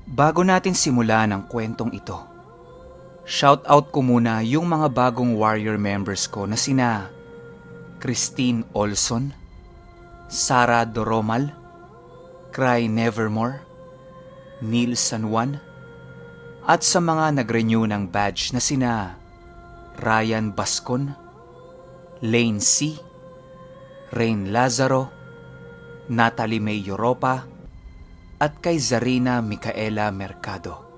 Bago natin simulan ang kwentong ito, shoutout ko muna yung mga bagong warrior members ko na sina Christine Olson, Sara Doromal, Cry Nevermore, Neil San Juan, at sa mga nag-renew ng badge na sina Ryan Bascon, Lane C., Rain Lazaro, Natalie May Europa, at kay Zarina Micaela Mercado.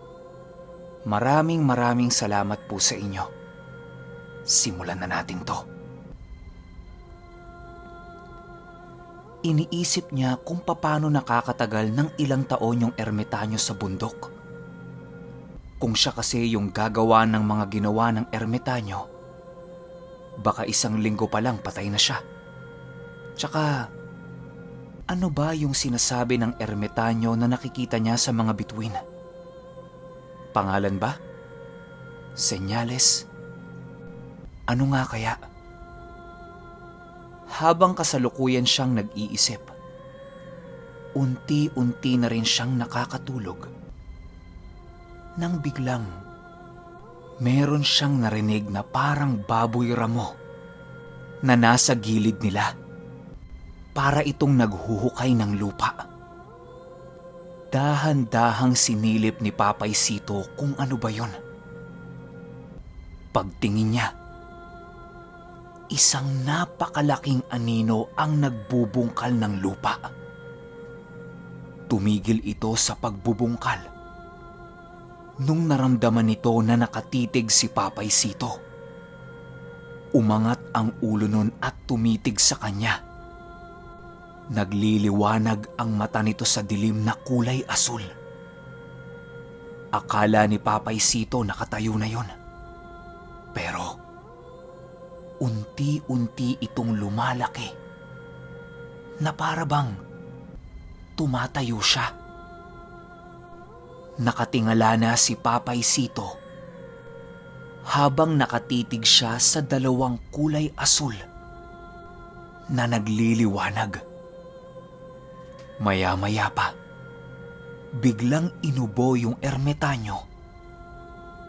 Maraming salamat po sa inyo. Simulan na natin to. Iniisip niya kung paano nakakatagal ng ilang taon yung ermitanyo sa bundok. Kung siya kasi yung gagawa ng mga ginawa ng ermitanyo, baka 1 linggo pa lang patay na siya. Tsaka, ano ba yung sinasabi ng ermitanyo na nakikita niya sa mga bituin? Pangalan ba? Senyales? Ano nga kaya? Habang kasalukuyan siyang nag-iisip, unti-unti na rin siyang nakakatulog. Nang biglang, meron siyang narinig na parang baboy ramo na nasa gilid nila. Para itong naghuhukay ng lupa. Dahan-dahang sinilip ni Papay Sito kung ano ba yon. Pagtingin niya, isang napakalaking anino ang nagbubungkal ng lupa. Tumigil ito sa pagbubungkal nung naramdaman nito na nakatitig si Papay Sito. Umangat ang ulo nun at tumitig sa kanya. Nagliliwanag ang mata nito sa dilim na kulay asul. Akala ni Papay Sito nakatayo na yon. Pero, unti-unti itong lumalaki na para bang tumatayo siya. Nakatingala na si Papay Sito habang nakatitig siya sa 2 kulay asul na nagliliwanag. Maya-maya pa, biglang inubo yung ermitanyo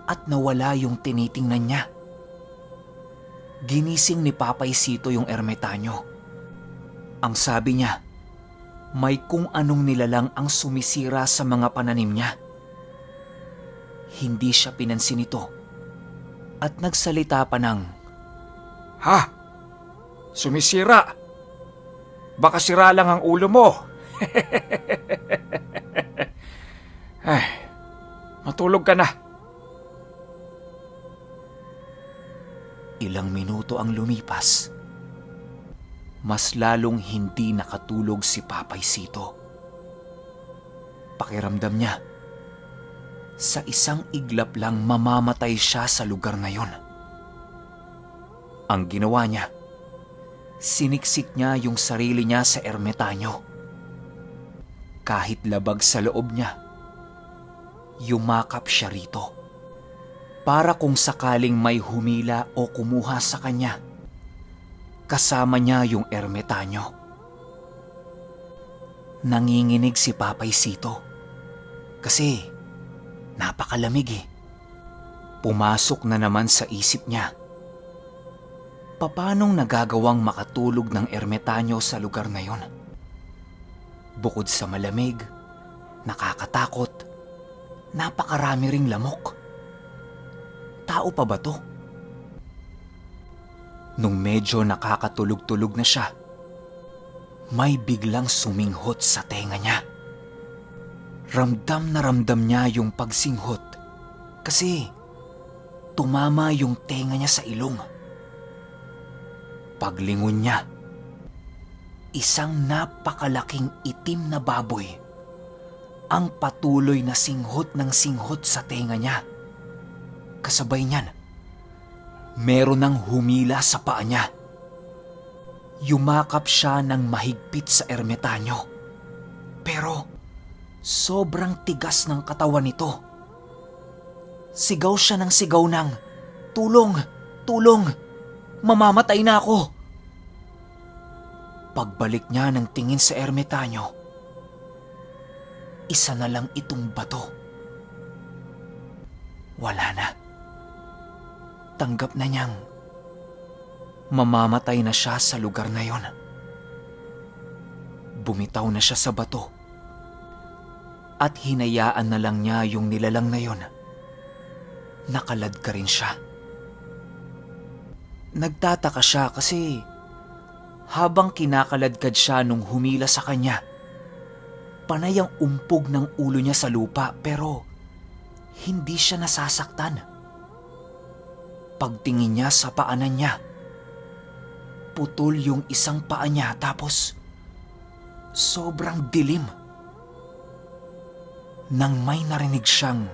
at nawala yung tinitingnan niya. Ginising ni Papay Sito yung ermitanyo. Ang sabi niya, may kung anong nilalang ang sumisira sa mga pananim niya. Hindi siya pinansin ito at nagsalita pa ng, "Ha? Sumisira? Baka sira lang ang ulo mo." Ay, matulog ka na. Ilang minuto ang lumipas. Mas lalong hindi nakatulog si Papay Sito. Pakiramdam niya, sa isang iglap lang mamamatay siya sa lugar na yon. Ang ginawa niya, siniksik niya yung sarili niya sa ermitanyo. Kahit labag sa loob niya, yumakap siya rito. Para kung sakaling may humila o kumuha sa kanya, kasama niya yung ermitanyo. Nanginginig si Papay Sito kasi napakalamig eh. Pumasok na naman sa isip niya, papanong nagagawang makatulog ng ermitanyo sa lugar na yon? Bukod sa malamig, nakakatakot, napakarami ring lamok. Tao pa ba to? Nung medyo nakakatulog-tulog na siya, may biglang suminghot sa tenga niya. Ramdam na ramdam niya yung pagsinghot kasi tumama yung tenga niya sa ilong. Paglingon niya, isang napakalaking itim na baboy ang patuloy na singhot ng singhot sa tenga niya. Kasabay niyan, meron ng humila sa paa niya. Yumakap siya ng mahigpit sa ermitanyo. Pero sobrang tigas ng katawan nito. Sigaw siya ng sigaw ng, "Tulong! Tulong! Mamamatay na ako!" Pagbalik niya ng tingin sa ermitanyo, isa na lang itong bato wala na. Tanggap na niyang mamamatay na siya sa lugar na yon. Bumitaw na siya sa bato at hinayaan na lang niya yung nilalang na yon. Nakalad ka rin siya. Nagtataka siya kasi habang kinakaladkad siya nung humila sa kanya, panay ang umpog ng ulo niya sa lupa pero hindi siya nasasaktan. Pagtingin niya sa paanan niya, putol yung isang paa niya tapos sobrang dilim. Nang may narinig siyang,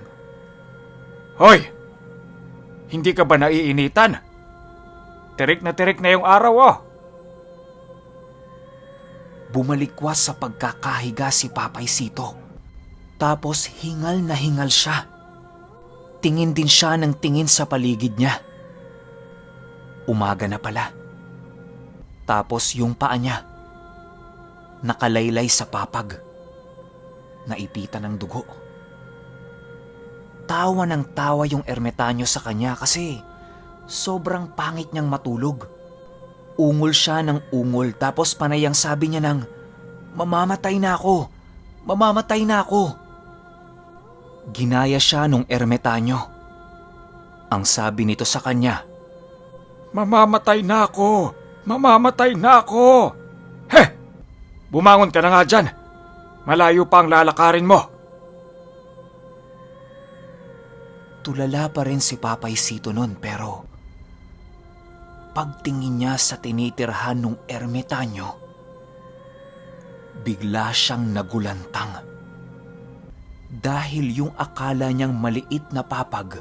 Hoy! Hindi ka ba naiinitan? Tirik na yung araw oh! bumalikwas sa pagkakahiga si Papay Sito. Tapos hingal na hingal siya. Tingin din siya ng tingin sa paligid niya. Umaga na pala. Tapos yung paa niya, nakalaylay sa papag. Naipitan ng dugo. Tawa ng tawa yung ermitanyo sa kanya kasi sobrang pangit niyang matulog. Ungol siya ng ungol tapos panayang sabi niya ng, "Mamamatay na ako! Mamamatay na ako!" Ginaya siya nung ermitanyo. Ang sabi nito sa kanya, Mamamatay na ako! Mamamatay na ako! Heh! Bumangon ka na nga dyan! Malayo pa ang lalakarin mo! Tulala pa rin si Papay Sito nun pero pagtingin niya sa tinitirhan nung ermitanyo, bigla siyang nagulantang. Dahil yung akala niyang maliit na papag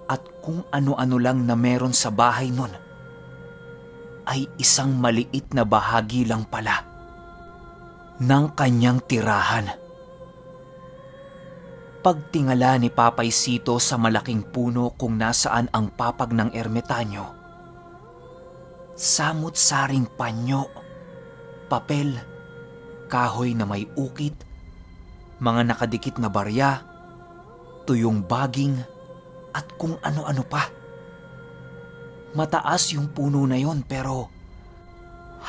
at kung ano-ano lang na meron sa bahay nun, ay isang maliit na bahagi lang pala ng kanyang tirahan. Pagtingala ni Papay Sito sa malaking puno kung nasaan ang papag ng ermitanyo, samut-saring panyo, papel, kahoy na may ukit, mga nakadikit na barya, tuyong baging, at kung ano-ano pa. Mataas yung puno na yon pero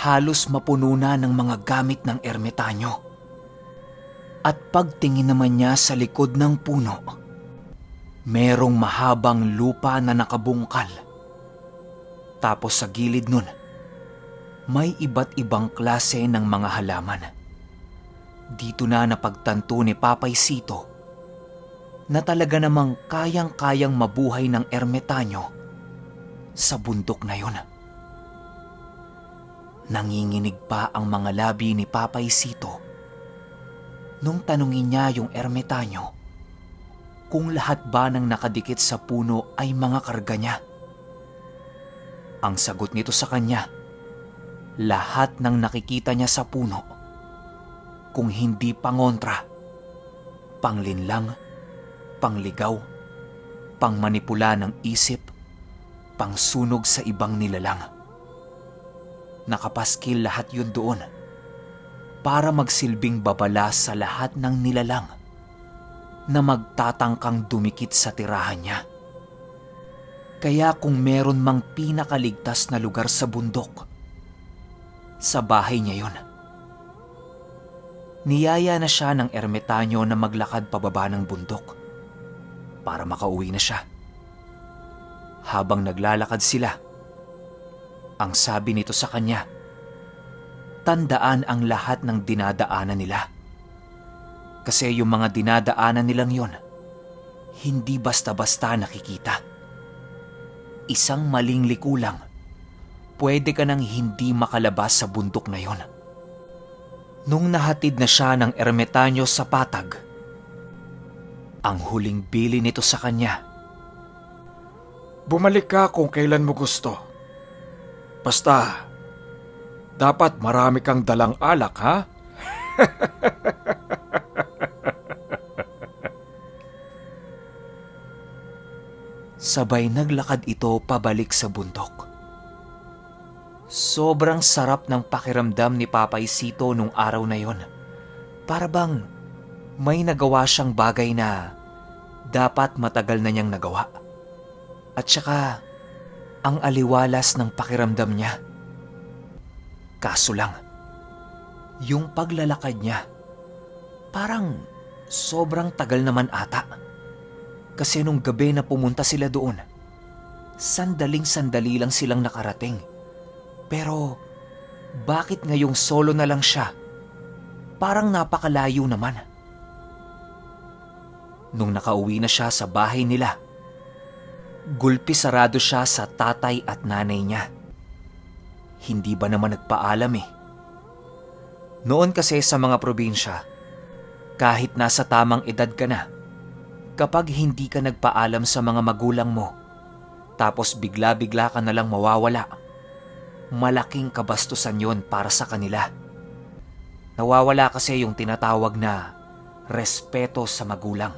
halos mapuno na ng mga gamit ng ermitanyo. At pagtingin naman niya sa likod ng puno, merong mahabang lupa na nakabungkal. Tapos sa gilid nun, may iba't ibang klase ng mga halaman. Dito na napagtanto ni Papay Sito na talaga namang kayang-kayang mabuhay ng ermitanyo sa bundok na yun. Nanginginig pa ang mga labi ni Papay Sito nung tanungin niya yung ermitanyo kung lahat ba ng nakadikit sa puno ay mga karga niya. Ang sagot nito sa kanya, lahat ng nakikita niya sa puno, kung hindi pangontra, panglinlang, pangligaw, pangmanipula ng isip, pangsunog sa ibang nilalang. Nakapaskil lahat yun doon para magsilbing babala sa lahat ng nilalang na magtatangkang dumikit sa tirahan niya. Kaya kung meron mang pinakaligtas na lugar sa bundok, sa bahay niya yun. Niyaya na siya ng ermitanyo na maglakad pababa ng bundok para makauwi na siya. Habang naglalakad sila, ang sabi nito sa kanya, tandaan ang lahat ng dinadaanan nila. Kasi yung mga dinadaanan nilang yon, hindi basta-basta nakikita. Isang maling liko lang, pwede ka nang hindi makalabas sa bundok na yon. Nung nahatid na siya ng ermitanyo sa patag, ang huling bili nito sa kanya, Bumalik ka kung kailan mo gusto. Basta, dapat marami kang dalang alak, ha? sabay naglakad ito pabalik sa bundok. Sobrang sarap ng pakiramdam ni Papay Sito nung araw na yon. Para bang may nagawa siyang bagay na dapat matagal na niyang nagawa. At saka, ang aliwalas ng pakiramdam niya. Kaso lang, yung paglalakad niya, parang sobrang tagal naman ata. Kasi nung gabi na pumunta sila doon, sandaling-sandali lang silang nakarating. Pero bakit ngayong solo na lang siya? Parang napakalayo naman. Nung nakauwi na siya sa bahay nila, gulpi sarado siya sa tatay at nanay niya. Hindi ba naman nagpaalam eh? Noon kasi sa mga probinsya, kahit nasa tamang edad ka na, kapag hindi ka nagpaalam sa mga magulang mo, tapos bigla-bigla ka na lang mawawala, malaking kabastusan yon para sa kanila. Nawawala kasi yung tinatawag na respeto sa magulang.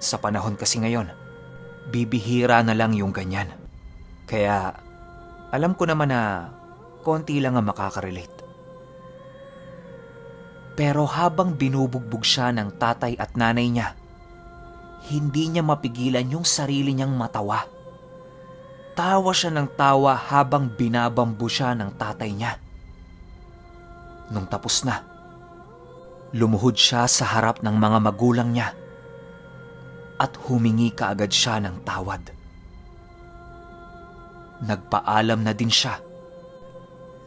Sa panahon kasi ngayon, bibihira na lang yung ganyan. Kaya alam ko naman na konti lang ang makaka-relate. Pero habang binubugbog siya ng tatay at nanay niya, hindi niya mapigilan yung sarili niyang matawa. Tawa siya ng tawa habang binabambu siya ng tatay niya. Nung tapos na, lumuhod siya sa harap ng mga magulang niya at humingi kaagad siya ng tawad. Nagpaalam na din siya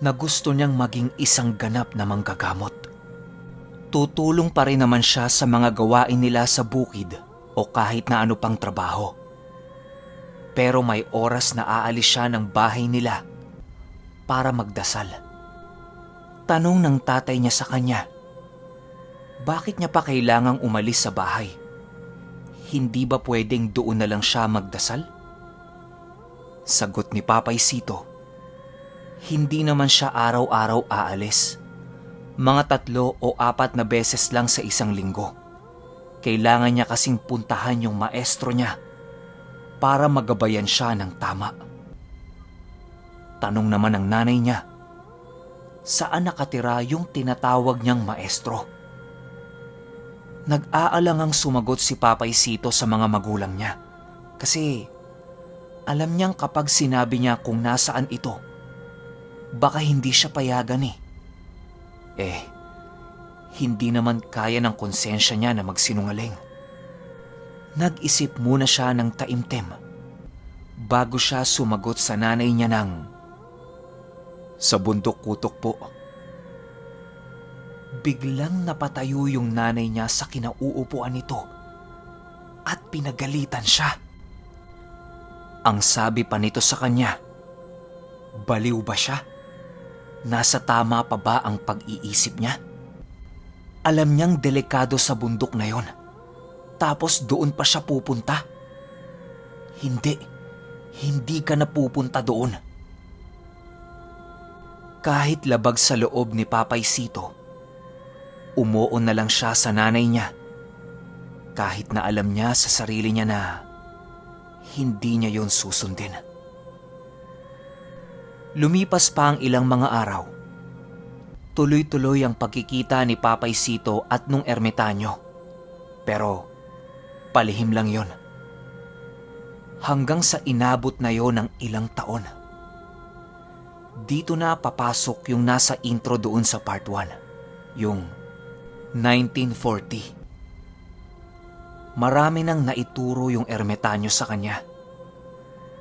na gusto niyang maging isang ganap na manggagamot. Tutulong pa rin naman siya sa mga gawain nila sa bukid o kahit na ano pang trabaho. Pero may oras na aalis siya ng bahay nila para magdasal. Tanong ng tatay niya sa kanya, bakit niya pa kailangang umalis sa bahay? Hindi ba pwedeng doon na lang siya magdasal? Sagot ni Papay Sito, hindi naman siya araw-araw aalis. Mga 3 o 4 na beses lang sa isang linggo. Kailangan niya kasing puntahan yung maestro niya para magabayan siya ng tama. Tanong naman ng nanay niya, saan nakatira yung tinatawag niyang maestro? Nag-aalangang sumagot si Papay Sito sa mga magulang niya kasi alam niyang kapag sinabi niya kung nasaan ito, baka hindi siya payagan eh. Hindi naman kaya ng konsensya niya na magsinungaling. Nag-isip muna siya ng taimtim bago siya sumagot sa nanay niya ng, sa bundok kutok po. Biglang napatayo yung nanay niya sa kinauupuan nito at pinagalitan siya. Ang sabi pa nito sa kanya, baliw ba siya? Nasa tama pa ba ang pag-iisip niya? Alam niyang delikado sa bundok na yon. Tapos doon pa siya pupunta. Hindi ka na pupunta doon. Kahit labag sa loob ni Papay Sito, umuon na lang siya sa nanay niya. Kahit na alam niya sa sarili niya na hindi niya yon susundin. Lumipas pa ang ilang mga araw. Tuloy-tuloy ang pagkikita ni Papay Sito at nung ermitanyo. Pero palihim lang yon. Hanggang sa inabot na yon ng ilang taon. Dito na papasok yung nasa intro doon sa part 1. Yung 1940. Marami nang naituro yung ermitanyo sa kanya.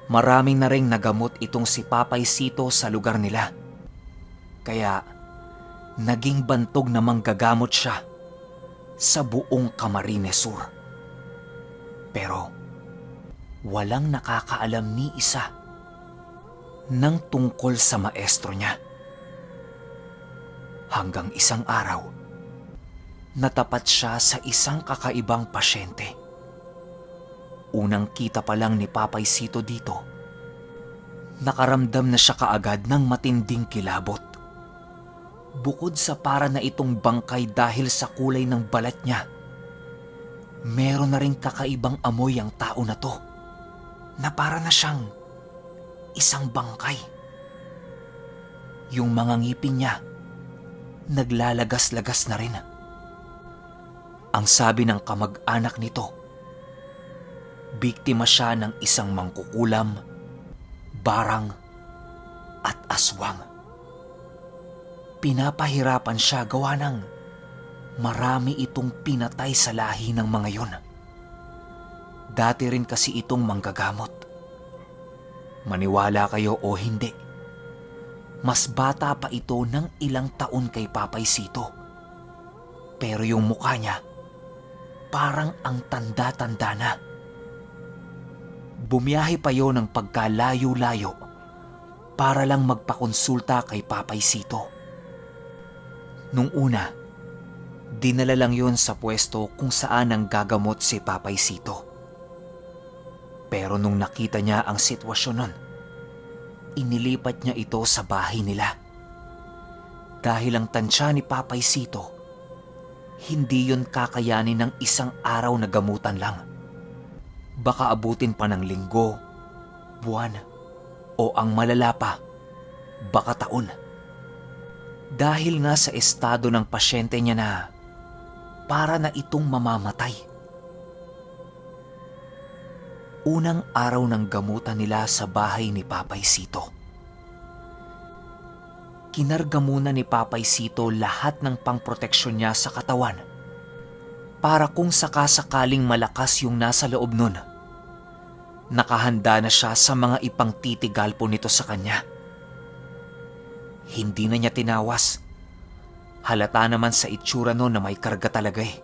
Maraming na ring nagamot itong si Papay Sito sa lugar nila. Kaya naging bantog na manggagamot siya sa buong Camarines Sur. Pero walang nakakaalam ni isa ng tungkol sa maestro niya. Hanggang isang araw, natapat siya sa isang kakaibang pasyente. Unang kita pa lang ni Papay Sito dito, nakaramdam na siya kaagad ng matinding kilabot. Bukod sa para na itong bangkay dahil sa kulay ng balat niya, meron na rin kakaibang amoy ang tao na to, na para na siyang isang bangkay. Yung mga ngipin niya, naglalagas-lagas na rin. Ang sabi ng kamag-anak nito, Biktima siya ng isang mangkukulam, barang at aswang. Pinapahirapan siya gawa ng marami itong pinatay sa lahi ng mga yon. Dati rin kasi itong manggagamot. Maniwala kayo o hindi, mas bata pa ito ng ilang taon kay Papay Sito. Pero yung mukha niya, parang ang tanda-tanda na. Bumiyahe pa yon ng pagkalayo-layo para lang magpakonsulta kay Papay Sito. Nung una, dinala lang yon sa pwesto kung saan ang gagamot si Papay Sito. Pero nung nakita niya ang sitwasyon nun, inilipat niya ito sa bahay nila. Dahil ang tansya ni Papay Sito, hindi yon kakayanin ng isang araw na gamutan lang. Baka abutin pa ng linggo, buwan, o ang malala pa, baka taon. Dahil nga sa estado ng pasyente niya na para na itong mamamatay. Unang araw ng gamutan nila sa bahay ni Papay Sito. Kinarga muna ni Papay Sito lahat ng pangproteksyon niya sa katawan para kung sakasakaling malakas yung nasa loob nun, nakahanda na siya sa mga ipangtitigal po nito sa kanya. Hindi na niya tinawas. Halata naman sa itsura nun na may karga talaga eh.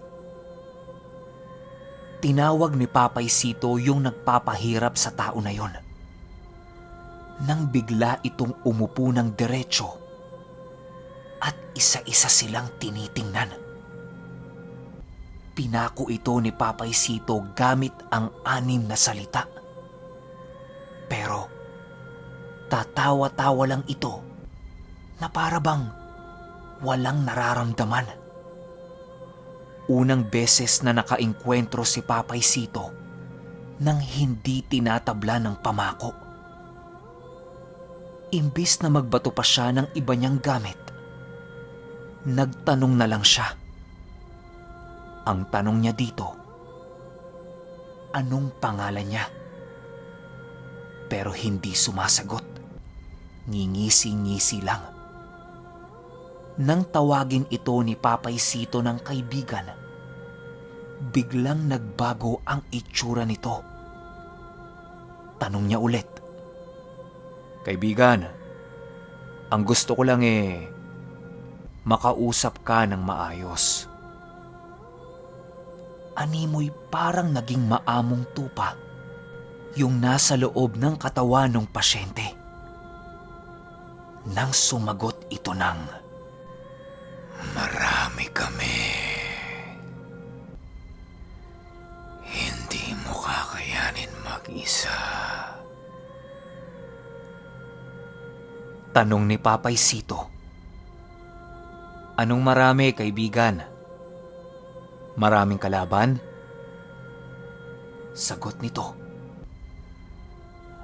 Tinawag ni Papay Sito yung nagpapahirap sa tao na yon. Nang bigla itong umupo ng diretso at isa-isa silang tinitingnan. Pinako ito ni Papay Sito gamit ang 6 na salita. Pero tatawa-tawa lang ito na para bang walang nararamdaman. Unang beses na nakaengkwentro si Papay Sito nang hindi tinatabla ng pamako. Imbis na magbato pa siya ng iba niyang gamit, nagtanong na lang siya. Ang tanong niya dito, anong pangalan niya? Pero hindi sumasagot. Ngingisi-ngisi lang. Nang tawagin ito ni Papay Sito ng kaibigan, biglang nagbago ang itsura nito. Tanong niya ulit, "Kaibigan, ang gusto ko lang makausap ka ng maayos." Animoy parang naging maamong tupa yung nasa loob ng katawan ng pasyente. Nang sumagot ito ng, "Marami kami. Hindi mo kakayanin mag-isa." Tanong ni Papay Sito, "Anong marami, kaibigan? Maraming kalaban?" Sagot nito,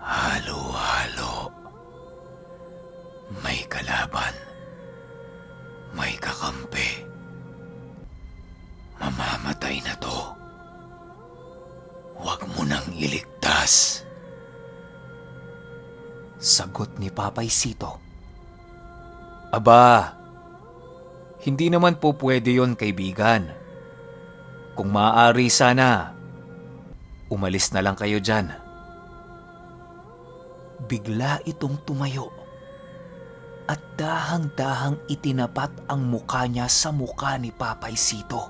"Halo-halo. May kalaban, may kakampi. Mamamatay na to. Huwag mo nang iligtas." Sagot ni Papay Sito, "Aba, hindi naman po pwede yon, kaibigan. Kung maaari sana, umalis na lang kayo dyan." Bigla itong tumayo at dahang-dahang itinapat ang mukha niya sa mukha ni Papay Sito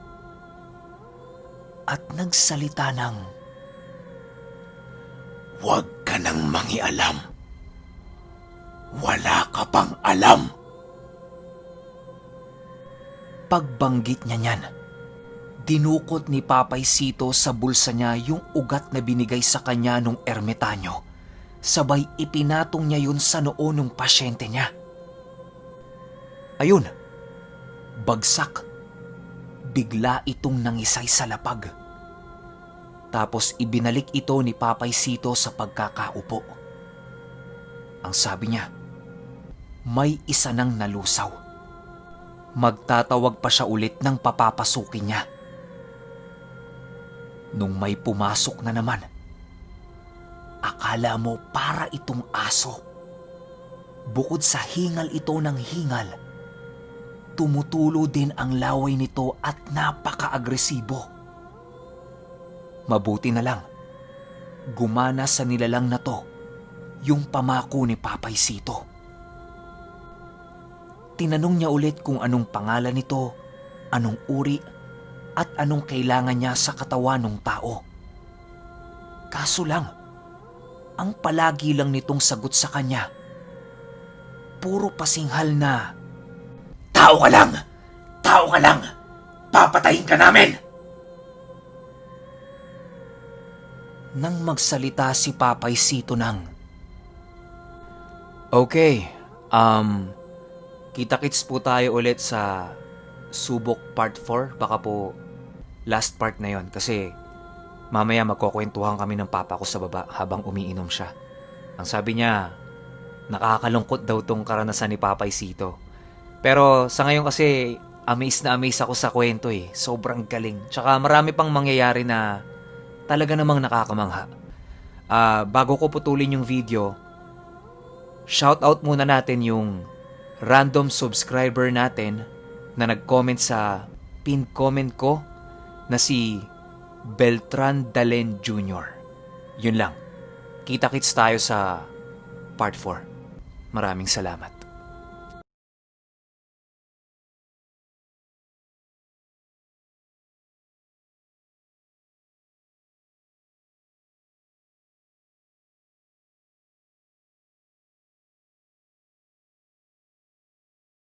at nagsalita ng, "Huwag ka nang mangialam. Wala ka pang alam." Pagbanggit niya niyan, dinukot ni Papay Sito sa bulsa niya yung ugat na binigay sa kanya nung ermitanyo. Sabay ipinatong niya yun sa noo ng pasyente niya. Ayun, bagsak. Bigla itong nangisay sa lapag. Tapos ibinalik ito ni Papay Sito sa pagkakaupo. Ang sabi niya, may isa nang nalusaw. Magtatawag pa siya ulit ng papapasukin niya. Nung may pumasok na naman, akala mo para itong aso. Bukod sa hingal ito ng hingal, tumutulo din ang laway nito at napaka-agresibo. Mabuti na lang, gumana sa nilalang na to yung pamako ni Papay Sito. Tinanong niya ulit kung anong pangalan nito, anong uri, at anong kailangan niya sa katawan ng tao. Kaso lang, ang palagi lang nitong sagot sa kanya, puro pasinghal na, "Tao ka lang! Tao ka lang! Papatayin ka namin!" Nang magsalita si Papay Sito ng, "Okay, kita-kits po tayo ulit sa Subok Part 4. Baka po last part na yon kasi mamaya magkukwentuhan kami ng papa ko sa baba habang umiinom siya. Ang sabi niya, nakakalungkot daw tong karanasan ni Papay Sito. Pero sa ngayon kasi, amaze na amaze ako sa kwento eh. Sobrang galing. Tsaka marami pang mangyayari na talaga namang nakakamangha. Bago ko putulin yung video, shoutout muna natin yung random subscriber natin na nag-comment sa pinned comment ko na si Beltran Dalen Jr. Yun lang. Kita-kits tayo sa part 4. Maraming salamat.